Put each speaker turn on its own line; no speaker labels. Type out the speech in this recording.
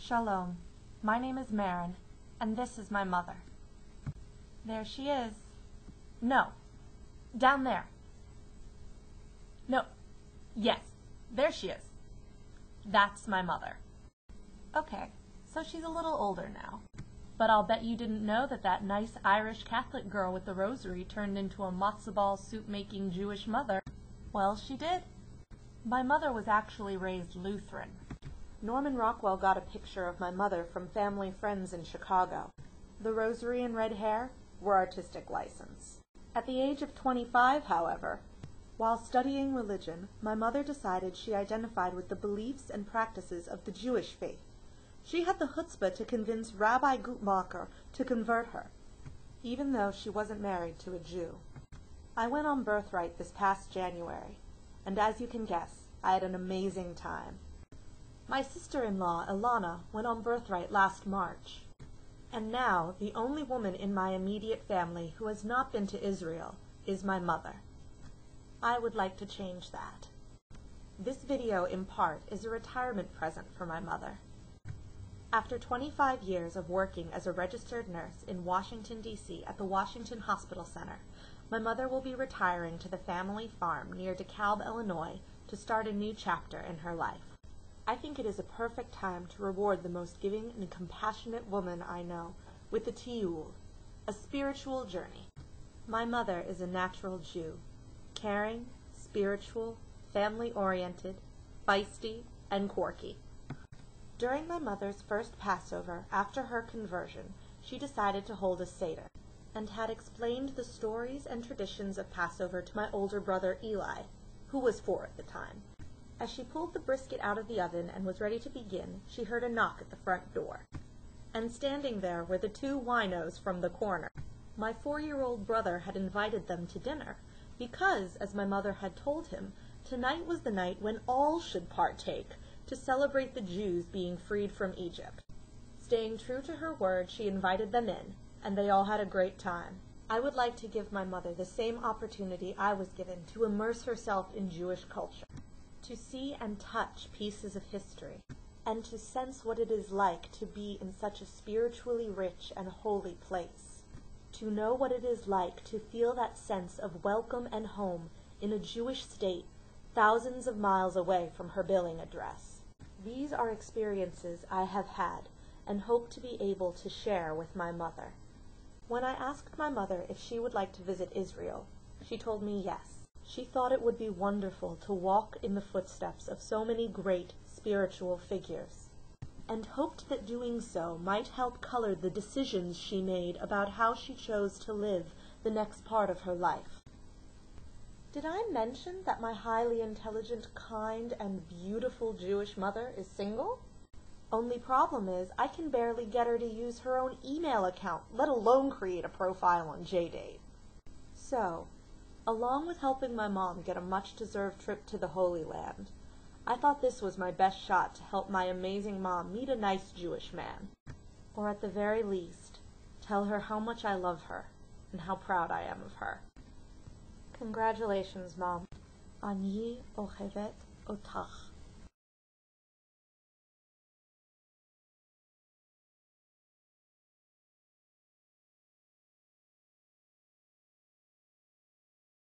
Shalom. My name is Maren, and this is my mother. There she is. No. Down there. No. Yes. There she is. That's my mother. Okay, so she's a little older now. But I'll bet you didn't know that that nice Irish Catholic girl with the rosary turned into a matzo ball soup-making Jewish mother. Well, she did. My mother was actually raised Lutheran. Norman Rockwell got a picture of my mother from family friends in Chicago. The rosary and red hair were artistic license. At the age of 25, however, while studying religion, my mother decided she identified with the beliefs and practices of the Jewish faith. She had the chutzpah to convince Rabbi Guttmacher to convert her, even though she wasn't married to a Jew. I went on Birthright this past January, and as you can guess, I had an amazing time. My sister-in-law, Ilana, went on Birthright last March. And now, the only woman in my immediate family who has not been to Israel is my mother. I would like to change that. This video, in part, is a retirement present for my mother. After 25 years of working as a registered nurse in Washington, D.C. at the Washington Hospital Center, my mother will be retiring to the family farm near DeKalb, Illinois, to start a new chapter in her life. I think it is a perfect time to reward the most giving and compassionate woman I know with a tiyul, a spiritual journey. My mother is a natural Jew, caring, spiritual, family-oriented, feisty, and quirky. During my mother's first Passover after her conversion, she decided to hold a Seder, and had explained the stories and traditions of Passover to my older brother Eli, who was 4 at the time. As she pulled the brisket out of the oven and was ready to begin, she heard a knock at the front door. And standing there were the 2 winos from the corner. My 4-year-old brother had invited them to dinner, because, as my mother had told him, tonight was the night when all should partake, to celebrate the Jews being freed from Egypt. Staying true to her word, she invited them in, and they all had a great time. I would like to give my mother the same opportunity I was given to immerse herself in Jewish culture, to see and touch pieces of history, and to sense what it is like to be in such a spiritually rich and holy place, to know what it is like to feel that sense of welcome and home in a Jewish state thousands of miles away from her billing address. These are experiences I have had and hope to be able to share with my mother. When I asked my mother if she would like to visit Israel, she told me yes. She thought it would be wonderful to walk in the footsteps of so many great spiritual figures, and hoped that doing so might help color the decisions she made about how she chose to live the next part of her life. Did I mention that my highly intelligent, kind, and beautiful Jewish mother is single? Only problem is, I can barely get her to use her own email account, let alone create a profile on JDate. So, along with helping my mom get a much-deserved trip to the Holy Land, I thought this was my best shot to help my amazing mom meet a nice Jewish man. Or at the very least, tell her how much I love her and how proud I am of her. Congratulations, Mom. Ani ohevet otach.